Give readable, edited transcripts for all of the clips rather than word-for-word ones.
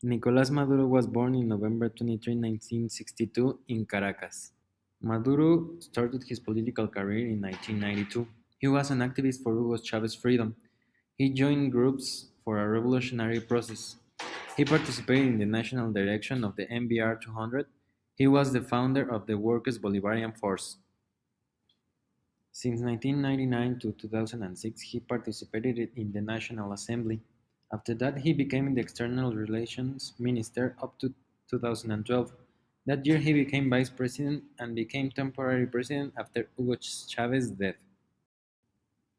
Nicolás Maduro was born in November 23, 1962 in Caracas. Maduro started his political career in 1992. He was an activist for Hugo Chávez's freedom. He joined groups for a revolutionary process. He participated in the national direction of the MBR 200. He was the founder of the Workers' Bolivarian Force. Since 1999 to 2006, he participated in the National Assembly. After that, he became the External Relations Minister up to 2012. That year, he became Vice President and became temporary President after Hugo Chávez's death.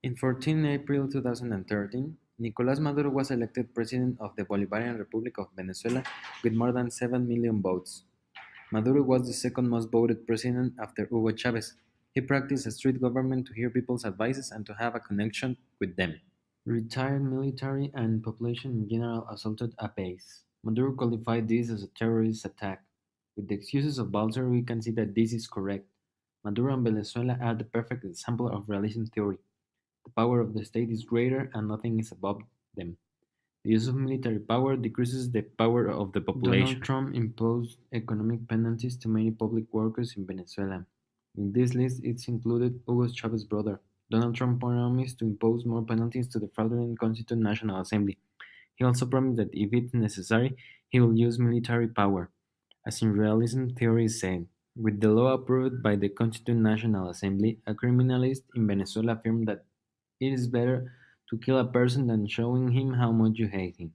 In 14 April 2013, Nicolás Maduro was elected President of the Bolivarian Republic of Venezuela with more than 7 million votes. Maduro was the second most voted president after Hugo Chavez. He practiced a strict government to hear people's advices and to have a connection with them. Retired military and population in general assaulted a base. Maduro qualified this as a terrorist attack. With the excuses of Balzer, we can see that this is correct. Maduro and Venezuela are the perfect example of realism theory. The power of the state is greater and nothing is above them. The use of military power decreases the power of the population. Donald Trump imposed economic penalties to many public workers in Venezuela. In this list, it's included Hugo Chavez's brother. Donald Trump promised to impose more penalties to the fraudulent Constituent National Assembly. He also promised that if it's necessary, he will use military power. As in realism theory said, with the law approved by the Constituent National Assembly, a criminalist in Venezuela affirmed that it is better to kill a person than showing him how much you hate him.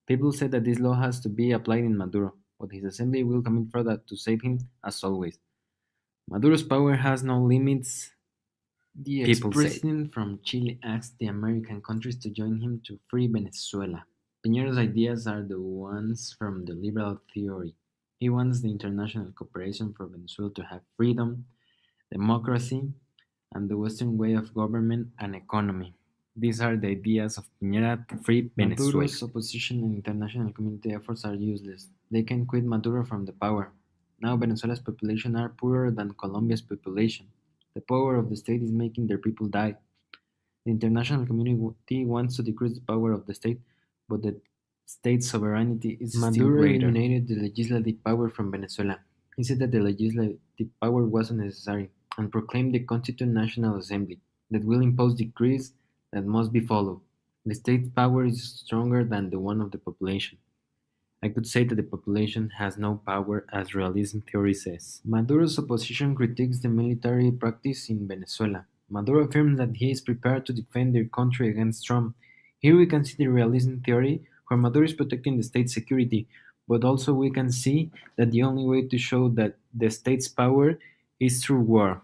People say that this law has to be applied in Maduro, but his assembly will commit fraud to save him, as always. Maduro's power has no limits, the ex-president from Chile asked the American countries to join him to free Venezuela. Piñera's ideas are the ones from the liberal theory. He wants the international cooperation for Venezuela to have freedom, democracy, and the Western way of government and economy. These are the ideas of Piñera to free Venezuela. Maduro's opposition and international community efforts are useless. They can quit Maduro from the power. Now Venezuela's population are poorer than Colombia's population. The power of the state is making their people die. The international community wants to decrease the power of the state, but the state's sovereignty is still greater. Maduro eliminated the legislative power from Venezuela. He said that the legislative power wasn't necessary and proclaimed the Constituent National Assembly that will impose decrees that must be followed. The state's power is stronger than the one of the population. I could say that the population has no power, as realism theory says. Maduro's opposition critiques the military practice in Venezuela. Maduro affirms that he is prepared to defend their country against Trump. Here we can see the realism theory, where Maduro is protecting the state's security, but also we can see that the only way to show that the state's power is through war,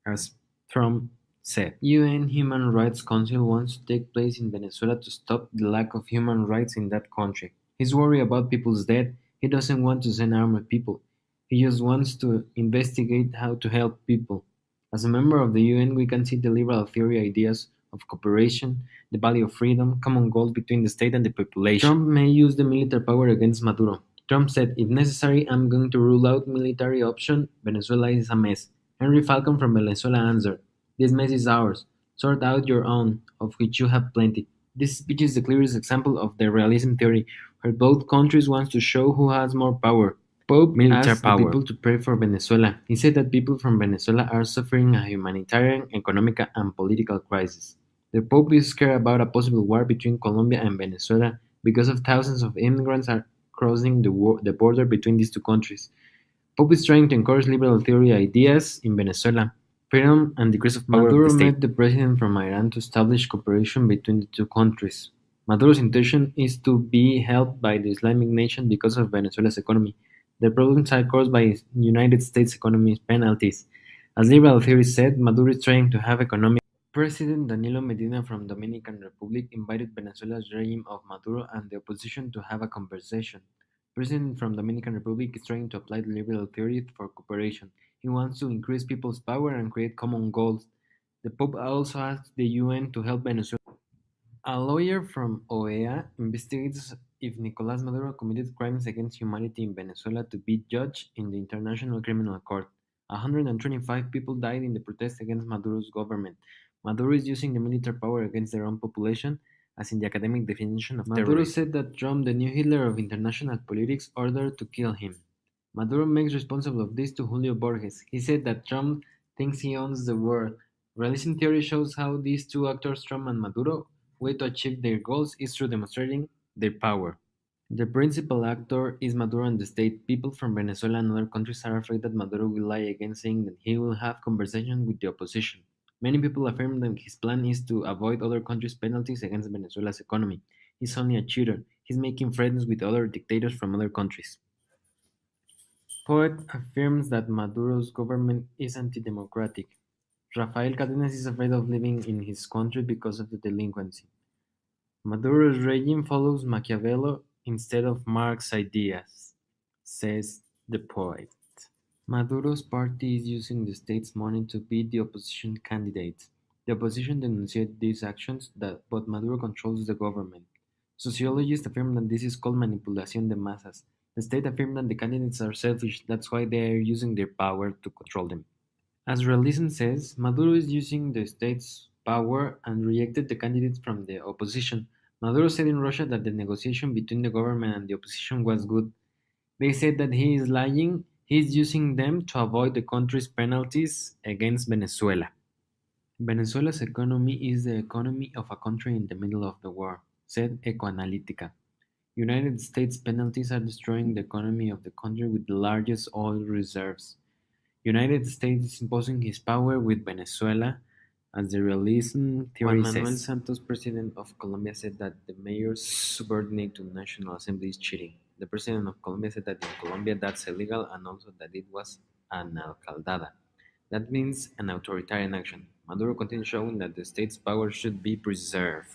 as Trump said. UN Human Rights Council wants to take place in Venezuela to stop the lack of human rights in that country. He's worried about people's death. He doesn't want to send armed people. He just wants to investigate how to help people. As a member of the UN, we can see the liberal theory ideas of cooperation, the value of freedom, common goals between the state and the population. Trump may use the military power against Maduro. Trump said, if necessary, I'm going to rule out military option. Venezuela is a mess. Henry Falcon from Venezuela answered, this mess is ours. Sort out your own, of which you have plenty. This speech is the clearest example of the realism theory, where both countries want to show who has more power. Pope military asked the people to pray for Venezuela. He said that people from Venezuela are suffering a humanitarian, economic, and political crisis. The Pope is scared about a possible war between Colombia and Venezuela because of thousands of immigrants are crossing the border between these two countries. Pope is trying to encourage liberal theory ideas in Venezuela, freedom and decrease of power Maduro of the state. Met the president from Iran to establish cooperation between the two countries. Maduro's intention is to be helped by the Islamic nation because of Venezuela's economy. The problems are caused by United States economy penalties. As liberal theory said, Maduro is trying to have economic. President Danilo Medina from Dominican Republic invited Venezuela's regime of Maduro and the opposition to have a conversation. President from Dominican Republic is trying to apply the liberal theory for cooperation. He wants to increase people's power and create common goals. The Pope also asked the UN to help Venezuela. A lawyer from OEA investigates if Nicolás Maduro committed crimes against humanity in Venezuela to be judged in the International Criminal Court. 125 people died in the protest against Maduro's government. Maduro is using the military power against their own population, as in the academic definition of terrorism. Maduro said that Trump, the new Hitler of international politics, ordered to kill him. Maduro makes responsible of this to Julio Borges. He said that Trump thinks he owns the world. Realism theory shows how these two actors, Trump and Maduro, way to achieve their goals is through demonstrating their power. The principal actor is Maduro and the state. People from Venezuela and other countries are afraid that Maduro will lie again, saying that he will have conversations with the opposition. Many people affirm that his plan is to avoid other countries' penalties against Venezuela's economy. He's only a cheater. He's making friends with other dictators from other countries. Poet affirms that Maduro's government is anti-democratic. Rafael Cadenas is afraid of living in his country because of the delinquency. Maduro's regime follows Machiavelli instead of Marx's ideas, says the poet. Maduro's party is using the state's money to beat the opposition candidates. The opposition denunciated these actions, but Maduro controls the government. Sociologists affirm that this is called manipulación de masas. The state affirms that the candidates are selfish, that's why they are using their power to control them. As realism says, Maduro is using the state's power and rejected the candidates from the opposition. Maduro said in Russia that the negotiation between the government and the opposition was good. They said that he is lying, he is using them to avoid the country's penalties against Venezuela. Venezuela's economy is the economy of a country in the middle of the war, said Ecoanalítica. United States penalties are destroying the economy of the country with the largest oil reserves. United States is imposing his power with Venezuela, as the realism theory Juan Manuel says. Santos, president of Colombia, said that the mayor's subordinate to National Assembly is cheating. The president of Colombia said that in Colombia that's illegal and also that it was an alcaldada. That means an authoritarian action. Maduro continues showing that the state's power should be preserved.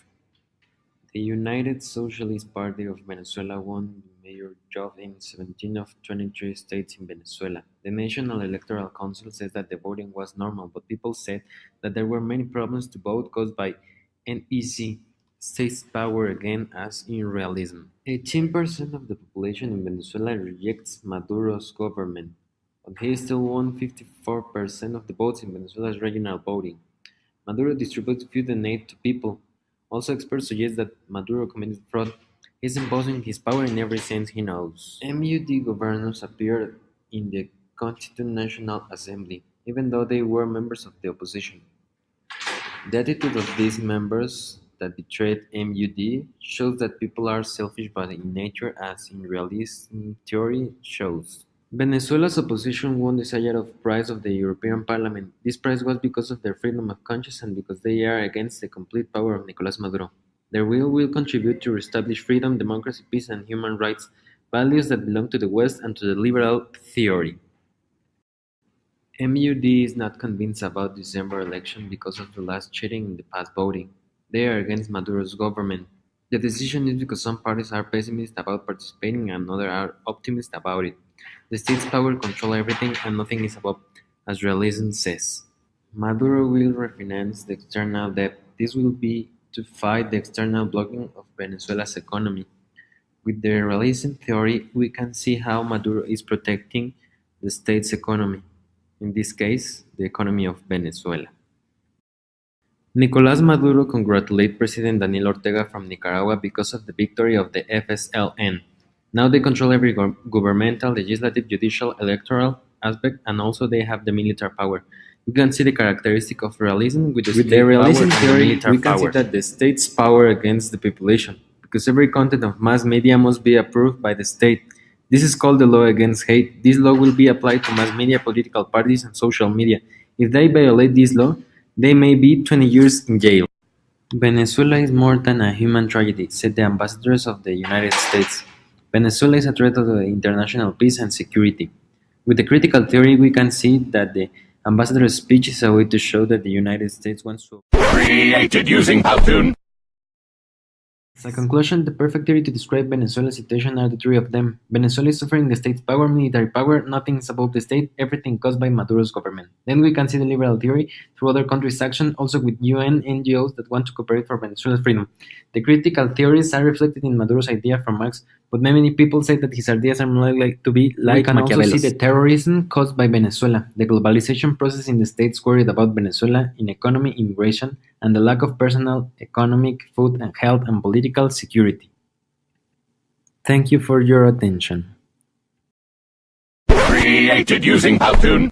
The United Socialist Party of Venezuela won the mayor job in 17 of 23 states in Venezuela. The National Electoral Council says that the voting was normal, but people said that there were many problems to vote caused by NEC, state's power again as in realism. 18% of the population in Venezuela rejects Maduro's government, but he still won 54% of the votes in Venezuela's regional voting. Maduro distributes food and aid to people. Also, experts suggest that Maduro committed fraud. He's imposing his power in every sense he knows. MUD governors appeared in the Constituent National Assembly, even though they were members of the opposition. The attitude of these members that betrayed MUD shows that people are selfish by nature, as in realism theory shows. Venezuela's opposition won the Sakharov Prize of the European Parliament. This prize was because of their freedom of conscience and because they are against the complete power of Nicolás Maduro. Their will contribute to reestablish freedom, democracy, peace, and human rights, values that belong to the West and to the liberal theory. MUD is not convinced about the December election because of the last cheating in the past voting. They are against Maduro's government. The decision is because some parties are pessimistic about participating and others are optimistic about it. The state's power controls everything and nothing is above, as realism says. Maduro will refinance the external debt. This will be to fight the external blocking of Venezuela's economy. With the realism theory, we can see how Maduro is protecting the state's economy, in this case, the economy of Venezuela. Nicolás Maduro congratulated President Daniel Ortega from Nicaragua because of the victory of the FSLN. Now they control every governmental, legislative, judicial, electoral aspect, and also they have the military power. You can see the characteristic of realism with the realism theory. We can see that the state's power against the population, because every content of mass media must be approved by the state. This is called the law against hate. This law will be applied to mass media, political parties, and social media. If they violate this law, they may be 20 years in jail. Venezuela is more than a human tragedy, said the ambassadors of the United States. Venezuela is a threat to the international peace and security. With the critical theory, we can see that the ambassador's speech is a way to show that the United States wants to created using Powtoon. As a conclusion, the perfect theory to describe Venezuela's situation are the three of them. Venezuela is suffering the state's power, military power, nothing is above the state, everything caused by Maduro's government. Then we can see the liberal theory through other countries' action, also with UN NGOs that want to cooperate for Venezuela's freedom. The critical theories are reflected in Maduro's idea from Marx, but many people say that his ideas are more likely to be like We can also see Machiavelli's. The terrorism caused by Venezuela, the globalization process in the states worried about Venezuela in economy, immigration, and the lack of personal, economic, food, and health and political security. Thank you for your attention. Created using Powtoon.